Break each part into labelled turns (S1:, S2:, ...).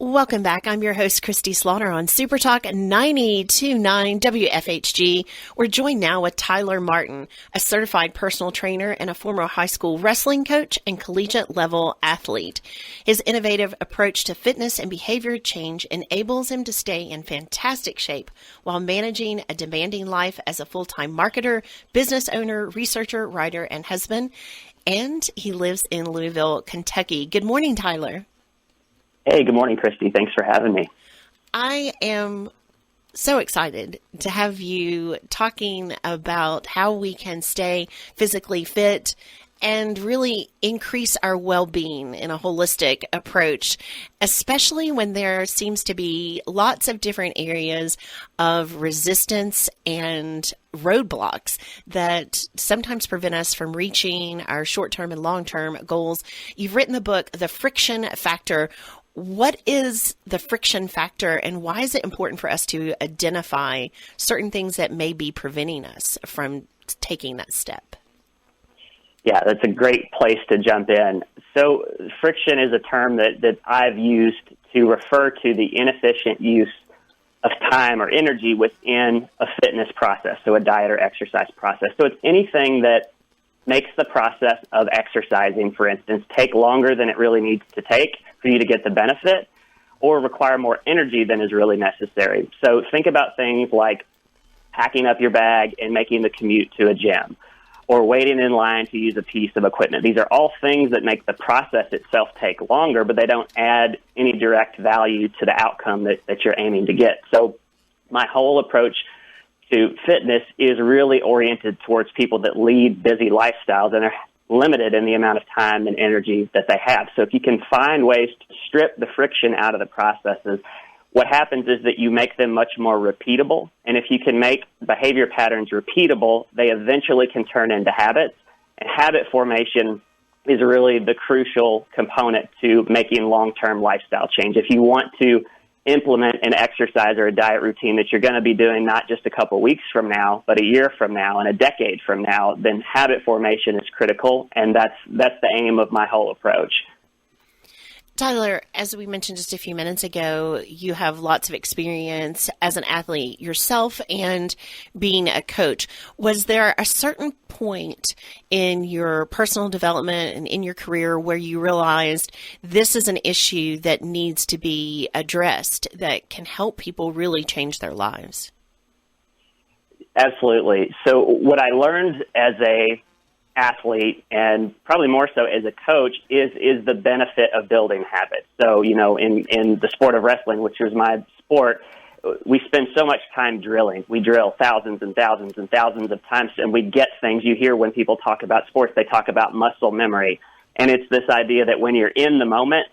S1: Welcome back. I'm your host, Kristi Slaughter on Super Talk 92.9 WFHG. We're joined now with Tyler Martin, a certified personal trainer and a former high school wrestling coach and collegiate level athlete. His innovative approach to fitness and behavior change enables him to stay in fantastic shape while managing a demanding life as a full-time marketer, business owner, researcher, writer, and husband. And he lives in Louisville, Kentucky. Good morning, Tyler.
S2: Hey, good morning, Kristi. Thanks for having me.
S1: I am so excited to have you talking about how we can stay physically fit and really increase our well-being in a holistic approach, especially when there seems to be lots of different areas of resistance and roadblocks that sometimes prevent us from reaching our short-term and long-term goals. You've written the book, The Friction Factor. What is the friction factor, and why is it important for us to identify certain things that may be preventing us from taking that step?
S2: Yeah, that's a great place to jump in. So friction is a term that I've used to refer to the inefficient use of time or energy within a fitness process, so a diet or exercise process. So it's anything that makes the process of exercising, for instance, take longer than it really needs to take for you to get the benefit, or require more energy than is really necessary. So think about things like packing up your bag and making the commute to a gym, or waiting in line to use a piece of equipment. These are all things that make the process itself take longer, but they don't add any direct value to the outcome that you're aiming to get. So my whole approach to fitness is really oriented towards people that lead busy lifestyles and are limited in the amount of time and energy that they have. So if you can find ways to strip the friction out of the processes, what happens is that you make them much more repeatable. And if you can make behavior patterns repeatable, they eventually can turn into habits. And habit formation is really the crucial component to making long-term lifestyle change. If you want to implement an exercise or a diet routine that you're going to be doing not just a couple weeks from now, but a year from now and a decade from now, then habit formation is critical, and that's the aim of my whole approach.
S1: Tyler, as we mentioned just a few minutes ago, you have lots of experience as an athlete yourself and being a coach. Was there a certain point in your personal development and in your career where you realized this is an issue that needs to be addressed that can help people really change their lives?
S2: Absolutely. So what I learned as a athlete, and probably more so as a coach, is the benefit of building habits. So, in the sport of wrestling, which was my sport, we spend so much time drilling. We drill thousands and thousands and thousands of times, and we get things. You hear when people talk about sports, they talk about muscle memory. And it's this idea that when you're in the moment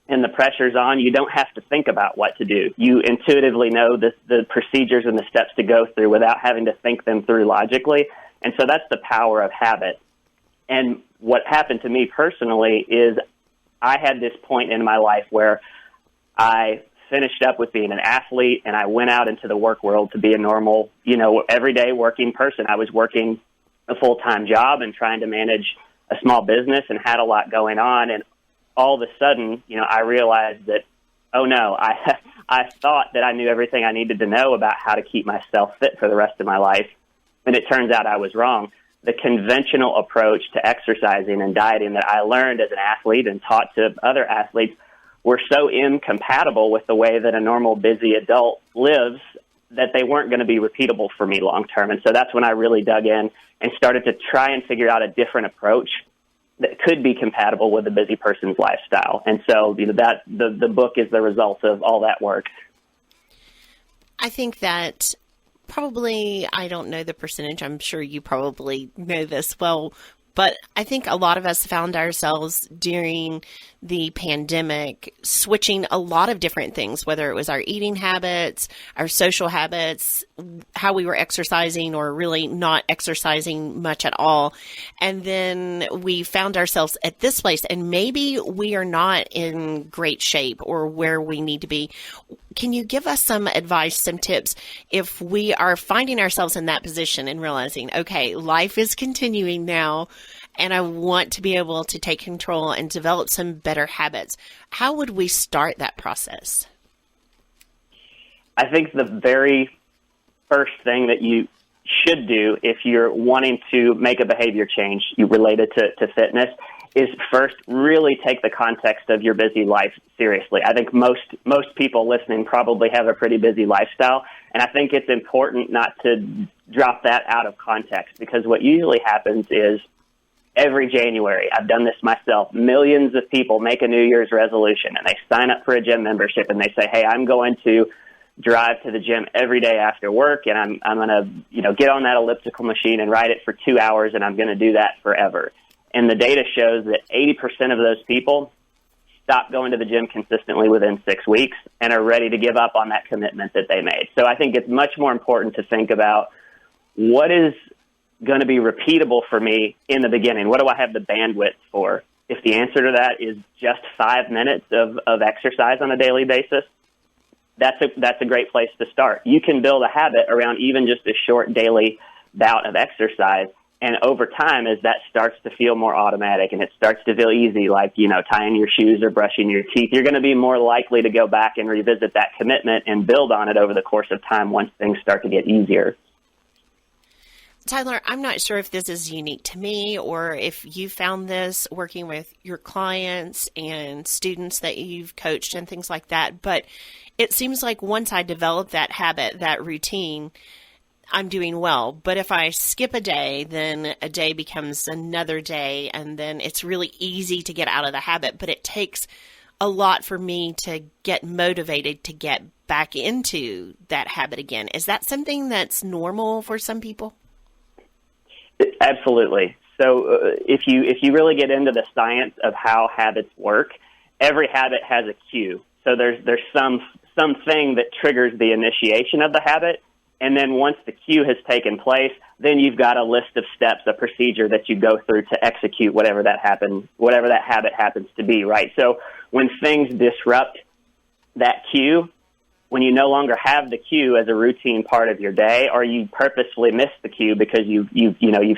S2: and the pressure's on, you don't have to think about what to do. You intuitively know the procedures and the steps to go through without having to think them through logically. And so that's the power of habit. And what happened to me personally is I had this point in my life where I finished up with being an athlete and I went out into the work world to be a normal, everyday working person. I was working a full-time job and trying to manage a small business and had a lot going on. And all of a sudden, I realized that, oh no, I thought that I knew everything I needed to know about how to keep myself fit for the rest of my life. And it turns out I was wrong. The conventional approach to exercising and dieting that I learned as an athlete and taught to other athletes were so incompatible with the way that a normal busy adult lives that they weren't going to be repeatable for me long term. And so that's when I really dug in and started to try and figure out a different approach that could be compatible with a busy person's lifestyle. And so that the book is the result of all that work.
S1: I think that probably, I don't know the percentage, I'm sure you probably know this well, but I think a lot of us found ourselves during the pandemic switching a lot of different things, whether it was our eating habits, our social habits, how we were exercising or really not exercising much at all. And then we found ourselves at this place, and maybe we are not in great shape or where we need to be. Can you give us some advice, some tips, if we are finding ourselves in that position and realizing, okay, life is continuing now, and I want to be able to take control and develop some better habits. How would we start that process?
S2: I think the very first thing that you should do if you're wanting to make a behavior change related to fitness is first really take the context of your busy life seriously. I think most people listening probably have a pretty busy lifestyle, and I think it's important not to drop that out of context, because what usually happens is every January, I've done this myself, millions of people make a New Year's resolution and they sign up for a gym membership and they say, hey, I'm going to drive to the gym every day after work, and I'm going to, get on that elliptical machine and ride it for 2 hours, and I'm going to do that forever. And the data shows that 80% of those people stop going to the gym consistently within 6 weeks and are ready to give up on that commitment that they made. So I think it's much more important to think about what is going to be repeatable for me in the beginning. What do I have the bandwidth for? If the answer to that is just 5 minutes of exercise on a daily basis, that's a great place to start. You can build a habit around even just a short daily bout of exercise. And over time, as that starts to feel more automatic and it starts to feel easy, like, tying your shoes or brushing your teeth, you're going to be more likely to go back and revisit that commitment and build on it over the course of time once things start to get easier.
S1: Tyler, I'm not sure if this is unique to me or if you found this working with your clients and students that you've coached and things like that, but it seems like once I develop that habit, that routine, I'm doing well. But if I skip a day, then a day becomes another day, and then it's really easy to get out of the habit. But it takes a lot for me to get motivated to get back into that habit again. Is that something that's normal for some people?
S2: Absolutely. So if you really get into the science of how habits work, every habit has a cue. So there's something that triggers the initiation of the habit. And then once the cue has taken place, then you've got a list of steps, a procedure that you go through to execute whatever that habit happens to be, right? So when things disrupt that cue, when you no longer have the cue as a routine part of your day, or you purposefully miss the cue because you've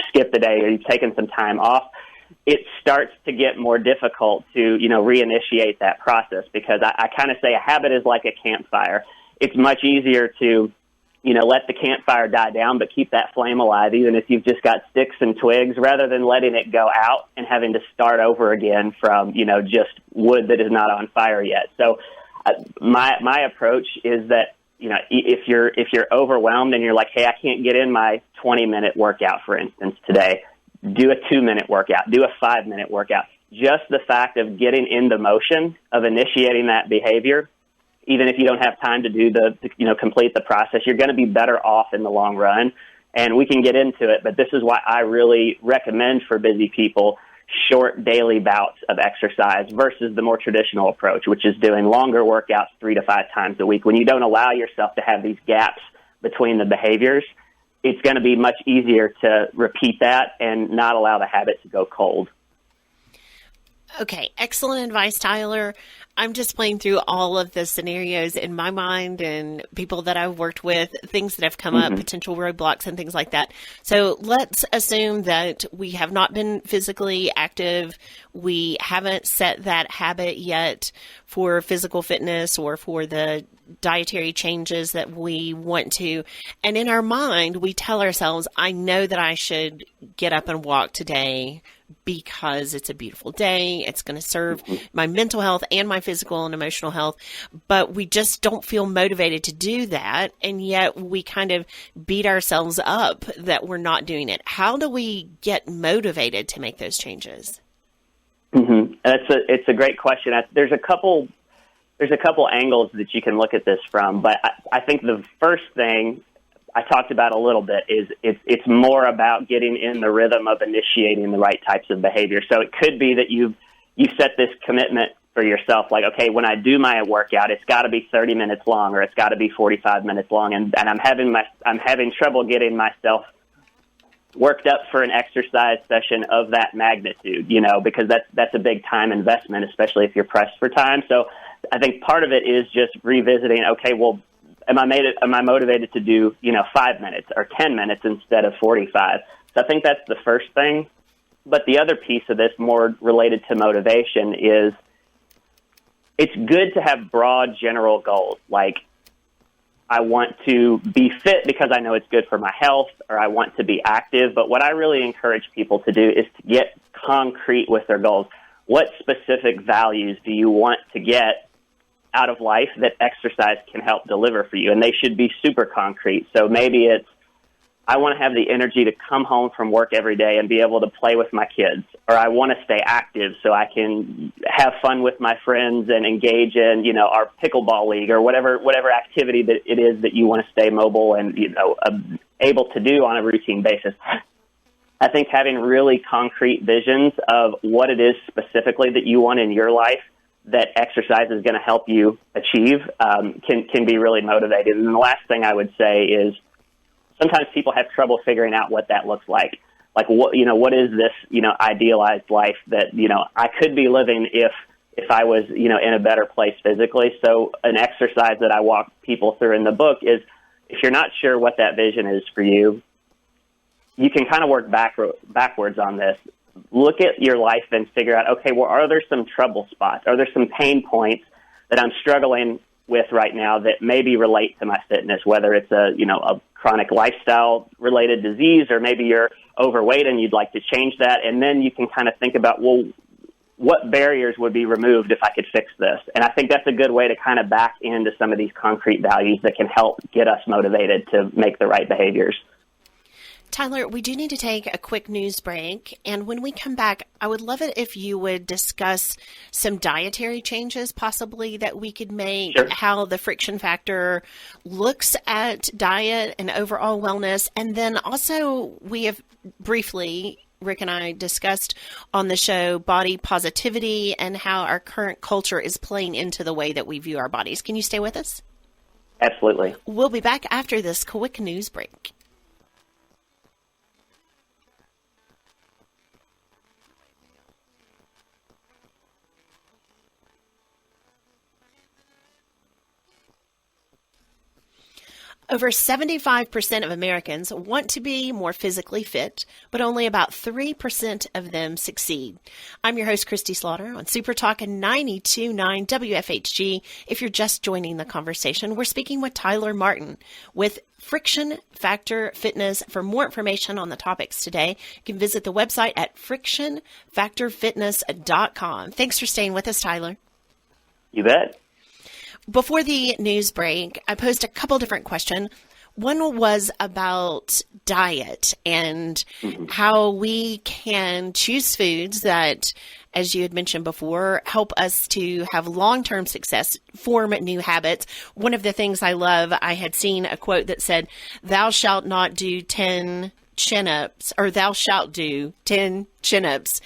S2: skipped the day or you've taken some time off, it starts to get more difficult to, reinitiate that process, because I kind of say a habit is like a campfire. It's much easier to let the campfire die down, but keep that flame alive, even if you've just got sticks and twigs, rather than letting it go out and having to start over again from, just wood that is not on fire yet. So my approach is that, if you're overwhelmed and you're like, hey, I can't get in my 20-minute workout, for instance, today, do a 2-minute workout, do a 5-minute workout. Just the fact of getting in the motion of initiating that behavior, even if you don't have time to do complete the process, you're going to be better off in the long run. And we can get into it, but this is why I really recommend for busy people short daily bouts of exercise versus the more traditional approach, which is doing longer workouts 3 to 5 times a week. When you don't allow yourself to have these gaps between the behaviors, it's going to be much easier to repeat that and not allow the habit to go cold.
S1: Okay, excellent advice, Tyler. I'm just playing through all of the scenarios in my mind and people that I've worked with, things that have come up, potential roadblocks and things like that. So let's assume that we have not been physically active. We haven't set that habit yet for physical fitness or for the dietary changes that we want to. And in our mind, we tell ourselves, I know that I should get up and walk today because it's a beautiful day. It's going to serve my mental health and my physical and emotional health. But we just don't feel motivated to do that. And yet we kind of beat ourselves up that we're not doing it. How do we get motivated to make those changes?
S2: It's a great question. There's a couple angles that you can look at this from, but I think the first thing I talked about a little bit is it's more about getting in the rhythm of initiating the right types of behavior. So it could be that you set this commitment for yourself, like, okay, when I do my workout, it's got to be 30 minutes long or it's got to be 45 minutes long, and I'm having trouble getting myself worked up for an exercise session of that magnitude, because that's a big time investment, especially if you're pressed for time. So I think part of it is just revisiting, okay, well, am I motivated to do, 5 minutes or 10 minutes instead of 45? So I think that's the first thing. But the other piece of this, more related to motivation, is it's good to have broad general goals, like I want to be fit because I know it's good for my health, or I want to be active. But what I really encourage people to do is to get concrete with their goals. What specific values do you want to get out of life that exercise can help deliver for you? And they should be super concrete. So maybe it's, I want to have the energy to come home from work every day and be able to play with my kids, or I want to stay active so I can have fun with my friends and engage in, our pickleball league or whatever activity that it is that you want to stay mobile and, able to do on a routine basis. I think having really concrete visions of what it is specifically that you want in your life that exercise is going to help you achieve can be really motivating. And the last thing I would say is, sometimes people have trouble figuring out what that looks like. Like, what is this, idealized life that, I could be living if I was, in a better place physically. So an exercise that I walk people through in the book is, if you're not sure what that vision is for you, you can kind of work backwards on this. Look at your life and figure out, okay, well, are there some trouble spots? Are there some pain points that I'm struggling with right now that maybe relate to my fitness, whether it's a chronic lifestyle related disease, or maybe you're overweight and you'd like to change that. And then you can kind of think about, well, what barriers would be removed if I could fix this? And I think that's a good way to kind of back into some of these concrete values that can help get us motivated to make the right behaviors.
S1: Tyler, we do need to take a quick news break. And when we come back, I would love it if you would discuss some dietary changes possibly that we could make,
S2: Sure.
S1: How the friction factor looks at diet and overall wellness. And then also we have briefly, Rick and I discussed on the show, body positivity and how our current culture is playing into the way that we view our bodies. Can you stay with us?
S2: Absolutely.
S1: We'll be back after this quick news break. Over 75% of Americans want to be more physically fit, but only about 3% of them succeed. I'm your host, Kristi Slaughter, on Super Talk 92.9 WFHG. If you're just joining the conversation, we're speaking with Tyler Martin with Friction Factor Fitness. For more information on the topics today, you can visit the website at frictionfactorfitness.com. Thanks for staying with us, Tyler.
S2: You bet.
S1: Before the news break, I posed a couple different questions. One was about diet and how we can choose foods that, as you had mentioned before, help us to have long-term success, form new habits. One of the things I love, I had seen a quote that said, "Thou shalt not do 10 chin-ups," or "Thou shalt do 10 chin-ups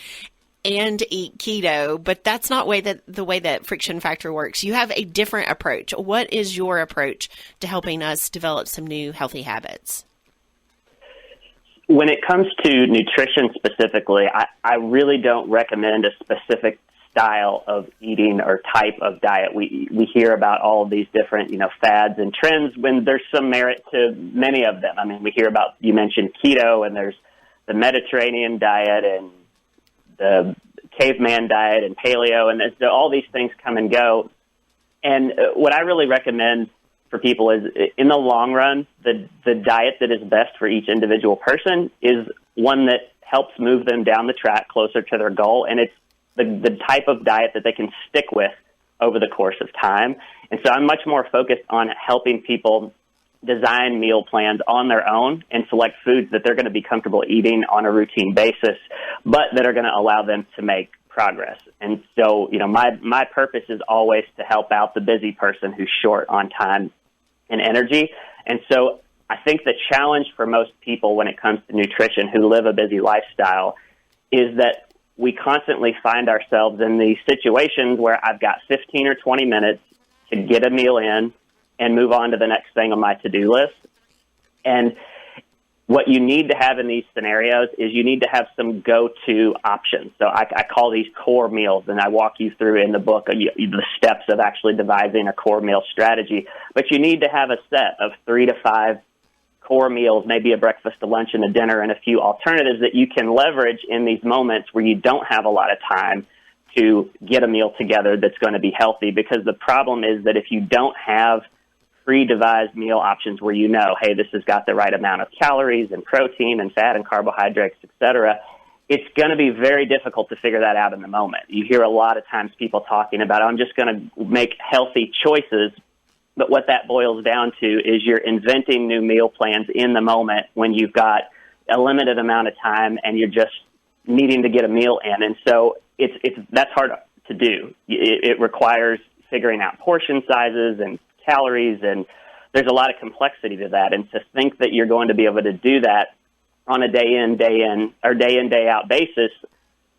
S1: and eat keto," but that's not the way that Friction Factor works. You have a different approach. What is your approach to helping us develop some new healthy habits?
S2: When it comes to nutrition specifically, I really don't recommend a specific style of eating or type of diet. We hear about all of these different, fads and trends when there's some merit to many of them. I mean, we hear about, you mentioned keto, and there's the Mediterranean diet and the caveman diet and paleo, and all these things come and go. And what I really recommend for people is, in the long run, the diet that is best for each individual person is one that helps move them down the track closer to their goal. And it's the type of diet that they can stick with over the course of time. And so I'm much more focused on helping people design meal plans on their own and select foods that they're going to be comfortable eating on a routine basis, but that are going to allow them to make progress. And so, my purpose is always to help out the busy person who's short on time and energy. And so I think the challenge for most people when it comes to nutrition who live a busy lifestyle is that we constantly find ourselves in these situations where I've got 15 or 20 minutes to get a meal in and move on to the next thing on my to-do list. And what you need to have in these scenarios is you need to have some go-to options. So I call these core meals, and I walk you through in the book the steps of actually devising a core meal strategy. But you need to have a set of 3 to 5 core meals, maybe a breakfast, a lunch, and a dinner, and a few alternatives that you can leverage in these moments where you don't have a lot of time to get a meal together that's going to be healthy. Because the problem is that if you don't have pre-devised meal options where you know, hey, this has got the right amount of calories and protein and fat and carbohydrates, et cetera, it's going to be very difficult to figure that out in the moment. You hear a lot of times people talking about, I'm just going to make healthy choices. But what that boils down to is you're inventing new meal plans in the moment when you've got a limited amount of time and you're just needing to get a meal in. And so that's hard to do. It requires figuring out portion sizes and calories, and there's a lot of complexity to that. And to think that you're going to be able to do that on a day in, day out basis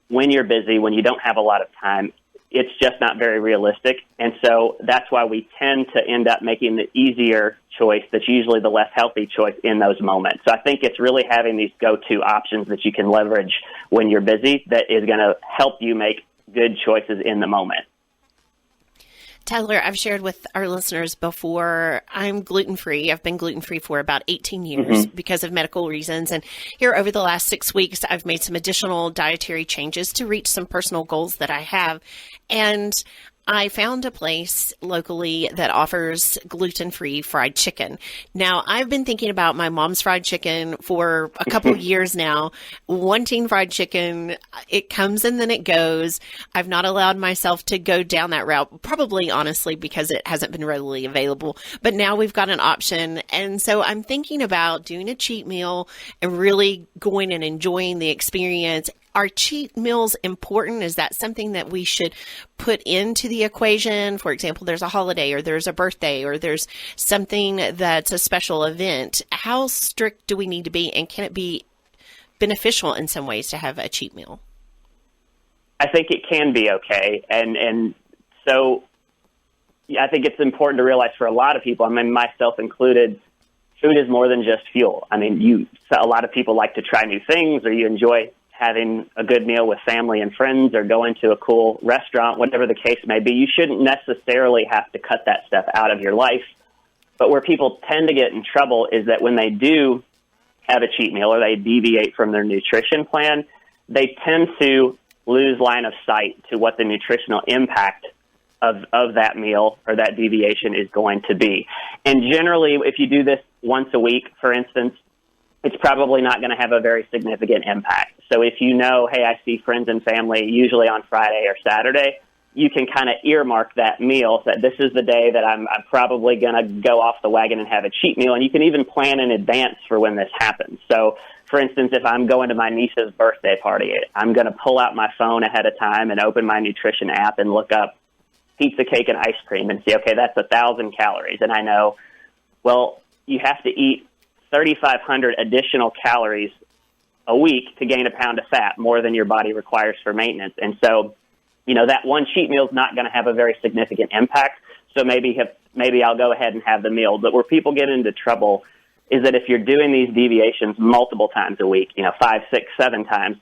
S2: when you're busy, when you don't have a lot of time, it's just not very realistic. And so that's why we tend to end up making the easier choice that's usually the less healthy choice in those moments. So I think it's really having these go-to options that you can leverage when you're busy that is going to help you make good choices in the moment.
S1: Tyler, I've shared with our listeners before, I'm gluten-free. I've been gluten-free for about 18 years because of medical reasons. And here over the last 6 weeks, I've made some additional dietary changes to reach some personal goals that I have. And I found a place locally that offers gluten-free fried chicken. Now, I've been thinking about my mom's fried chicken for a couple years now, wanting fried chicken. It comes and then it goes. I've not allowed myself to go down that route, probably honestly because it hasn't been readily available. But now we've got an option. And so I'm thinking about doing a cheat meal and really going and enjoying the experience. Are cheat meals important? Is that something that we should put into the equation? For example, there's a holiday or there's a birthday or there's something that's a special event. How strict do we need to be? And can it be beneficial in some ways to have a cheat meal?
S2: I think it can be okay. And so I think it's important to realize for a lot of people, I mean, myself included, food is more than just fuel. I mean, a lot of people like to try new things, or you enjoy having a good meal with family and friends, or going to a cool restaurant, whatever the case may be. You shouldn't necessarily have to cut that stuff out of your life. But where people tend to get in trouble is that when they do have a cheat meal or they deviate from their nutrition plan, they tend to lose line of sight to what the nutritional impact of that meal or that deviation is going to be. And generally, if you do this once a week, for instance, it's probably not going to have a very significant impact. So if you know, hey, I see friends and family usually on Friday or Saturday, you can kind of earmark that meal, that this is the day that I'm probably going to go off the wagon and have a cheat meal. And you can even plan in advance for when this happens. So, for instance, if I'm going to my niece's birthday party, I'm going to pull out my phone ahead of time and open my nutrition app and look up pizza, cake, and ice cream and see, okay, that's 1,000 calories. And I know, well, you have to eat 3,500 additional calories a week to gain a pound of fat, more than your body requires for maintenance. And so, that one cheat meal is not going to have a very significant impact. So maybe I'll go ahead and have the meal. But where people get into trouble is that if you're doing these deviations multiple times a week, 5, 6, 7 times,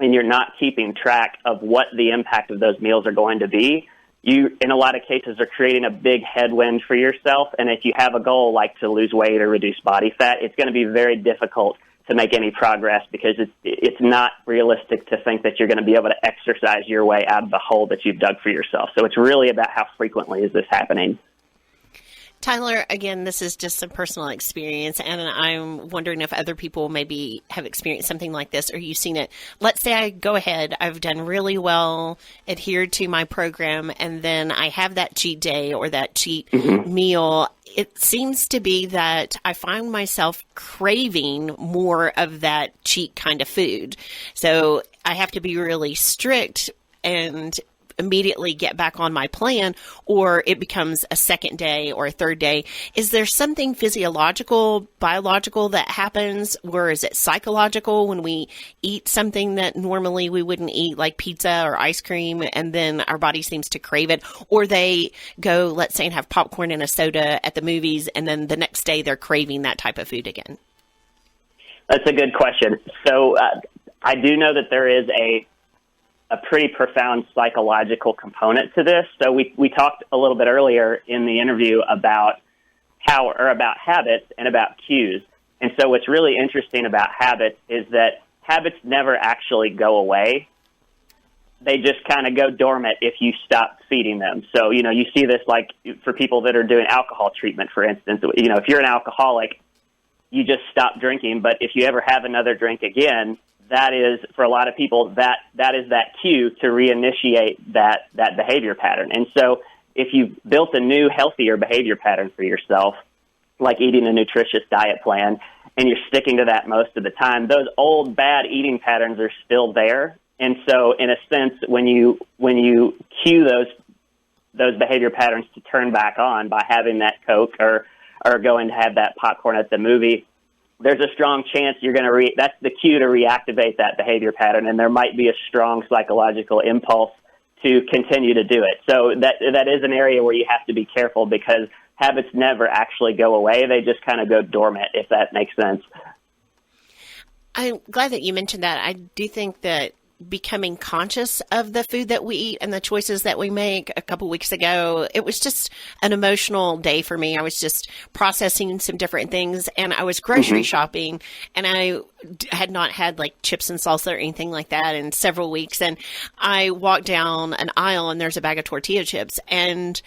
S2: and you're not keeping track of what the impact of those meals are going to be, you, in a lot of cases, are creating a big headwind for yourself. And if you have a goal like to lose weight or reduce body fat, it's going to be very difficult to make any progress, because it's not realistic to think that you're going to be able to exercise your way out of the hole that you've dug for yourself. So it's really about how frequently is this happening.
S1: Tyler, again, this is just a personal experience, and I'm wondering if other people maybe have experienced something like this, or you've seen it. Let's say I go ahead, I've done really well, adhered to my program, and then I have that cheat day or that cheat meal. It seems to be that I find myself craving more of that cheat kind of food. So I have to be really strict and immediately get back on my plan, or it becomes a second day or a third day. Is there something physiological, biological that happens, or is it psychological when we eat something that normally we wouldn't eat, like pizza or ice cream, and then our body seems to crave it? Or they go, let's say, and have popcorn and a soda at the movies, and then the next day they're craving that type of food again?
S2: That's a good question. So I do know that there is a pretty profound psychological component to this. So we talked a little bit earlier in the interview about about habits and about cues. And so what's really interesting about habits is that habits never actually go away. They just kind of go dormant if you stop feeding them. So, you see this like for people that are doing alcohol treatment, for instance. If you're an alcoholic, you just stop drinking. But if you ever have another drink again, that is, for a lot of people, that is that cue to reinitiate that behavior pattern. And so if you've built a new, healthier behavior pattern for yourself, like eating a nutritious diet plan, and you're sticking to that most of the time, those old bad eating patterns are still there. And so, in a sense, when you cue those behavior patterns to turn back on by having that Coke or going to have that popcorn at the movie, there's a strong chance you're going to that's the cue to reactivate that behavior pattern, and there might be a strong psychological impulse to continue to do it. So that is an area where you have to be careful, because habits never actually go away. They just kind of go dormant, if that makes sense.
S1: I'm glad that you mentioned that. I do think that becoming conscious of the food that we eat and the choices that we make. A couple weeks ago, it was just an emotional day for me. I was just processing some different things, and I was grocery shopping, and I had not had like chips and salsa or anything like that in several weeks. And I walked down an aisle, and there's a bag of tortilla chips, and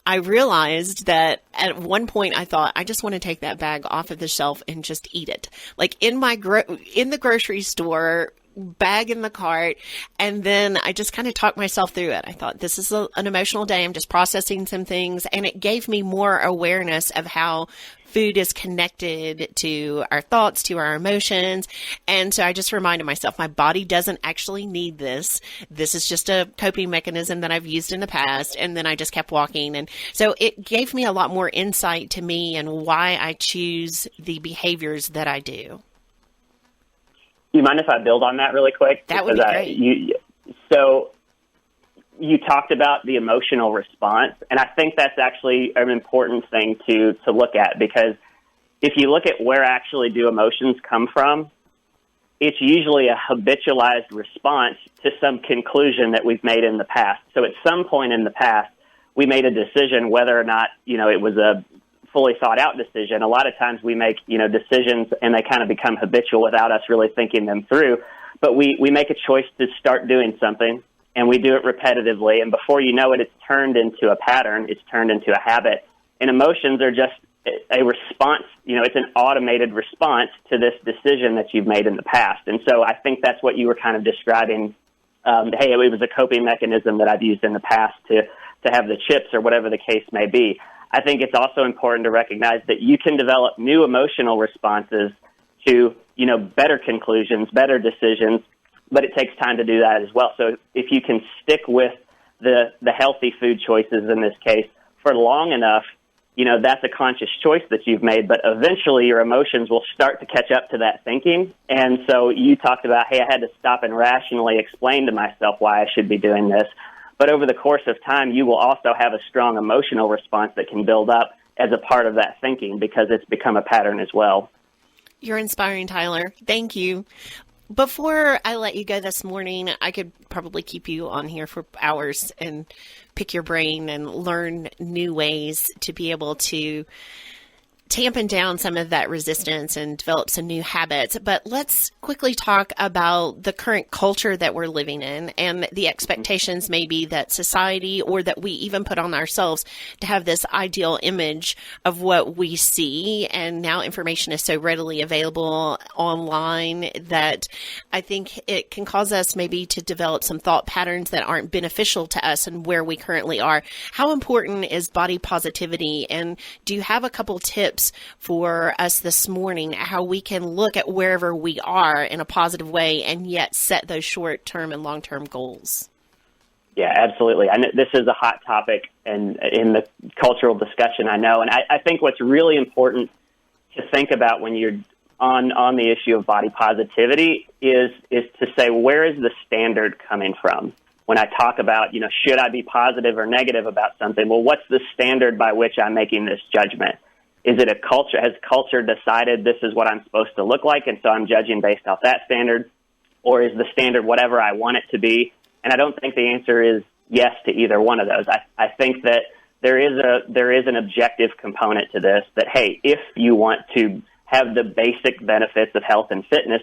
S1: I realized that at one point I thought, I just want to take that bag off of the shelf and just eat it. Like in the grocery store, bag in the cart. And then I just kind of talked myself through it. I thought, this is an emotional day. I'm just processing some things. And it gave me more awareness of how food is connected to our thoughts, to our emotions. And so I just reminded myself, my body doesn't actually need this. This is just a coping mechanism that I've used in the past. And then I just kept walking. And so it gave me a lot more insight to me and why I choose the behaviors that I do.
S2: You mind if I build on that really quick?
S1: That would be great.
S2: So you talked about the emotional response, and I think that's actually an important thing to look at, because if you look at where actually do emotions come from, it's usually a habitualized response to some conclusion that we've made in the past. So at some point in the past, we made a decision whether or not, it was a fully thought out decision. A lot of times we make, decisions and they kind of become habitual without us really thinking them through. But we make a choice to start doing something, and we do it repetitively. And before you know it, it's turned into a pattern. It's turned into a habit. And emotions are just a response. It's an automated response to this decision that you've made in the past. And so I think that's what you were kind of describing. Hey, it was a coping mechanism that I've used in the past to have the chips or whatever the case may be. I think it's also important to recognize that you can develop new emotional responses to, better conclusions, better decisions, but it takes time to do that as well. So if you can stick with the healthy food choices in this case for long enough, that's a conscious choice that you've made, but eventually your emotions will start to catch up to that thinking. And so you talked about, hey, I had to stop and rationally explain to myself why I should be doing this. But over the course of time, you will also have a strong emotional response that can build up as a part of that thinking, because it's become a pattern as well.
S1: You're inspiring, Tyler. Thank you. Before I let you go this morning, I could probably keep you on here for hours and pick your brain and learn new ways to be able to tampen down some of that resistance and develop some new habits. But let's quickly talk about the current culture that we're living in and the expectations maybe that society, or that we even put on ourselves, to have this ideal image of what we see. And now information is so readily available online that I think it can cause us maybe to develop some thought patterns that aren't beneficial to us and where we currently are. How important is body positivity? And do you have a couple tips for us this morning, how we can look at wherever we are in a positive way and yet set those short-term and long-term goals?
S2: Yeah, absolutely. This is a hot topic and in the cultural discussion, I know. And I think what's really important to think about when you're on the issue of body positivity is to say, where is the standard coming from? When I talk about, should I be positive or negative about something? Well, what's the standard by which I'm making this judgment? Is it a culture? Has culture decided this is what I'm supposed to look like, and so I'm judging based off that standard? Or is the standard whatever I want it to be? And I don't think the answer is yes to either one of those. I think that there is an objective component to this, that, hey, if you want to have the basic benefits of health and fitness,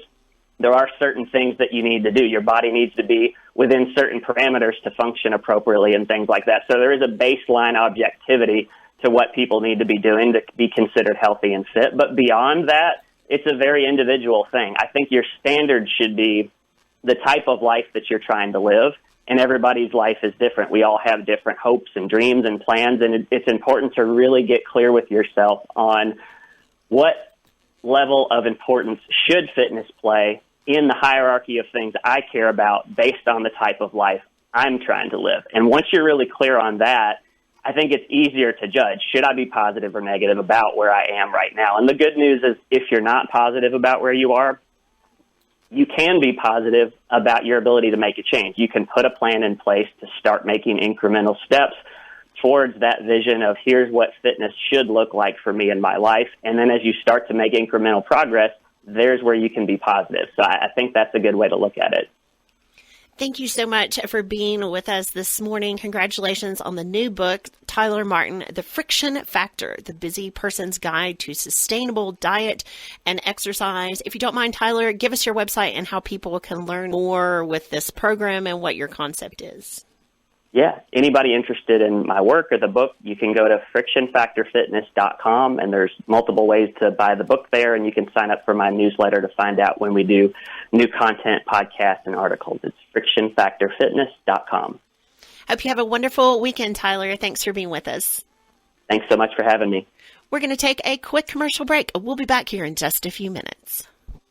S2: there are certain things that you need to do. Your body needs to be within certain parameters to function appropriately and things like that. So there is a baseline objectivity to what people need to be doing to be considered healthy and fit. But beyond that, it's a very individual thing. I think your standard should be the type of life that you're trying to live, and everybody's life is different. We all have different hopes and dreams and plans, and it's important to really get clear with yourself on what level of importance should fitness play in the hierarchy of things I care about based on the type of life I'm trying to live. And once you're really clear on that, I think it's easier to judge, should I be positive or negative about where I am right now? And the good news is if you're not positive about where you are, you can be positive about your ability to make a change. You can put a plan in place to start making incremental steps towards that vision of here's what fitness should look like for me in my life. And then as you start to make incremental progress, there's where you can be positive. So I think that's a good way to look at it.
S1: Thank you so much for being with us this morning. Congratulations on the new book, Tyler Martin, The Friction Factor, The Busy Person's Guide to Sustainable Diet and Exercise. If you don't mind, Tyler, give us your website and how people can learn more with this program and what your concept is.
S2: Yeah, anybody interested in my work or the book, you can go to frictionfactorfitness.com, and there's multiple ways to buy the book there, and you can sign up for my newsletter to find out when we do new content, podcasts, and articles. It's frictionfactorfitness.com.
S1: Hope you have a wonderful weekend, Tyler. Thanks for being with us.
S2: Thanks so much for having me.
S1: We're going to take a quick commercial break. We'll be back here in just a few minutes.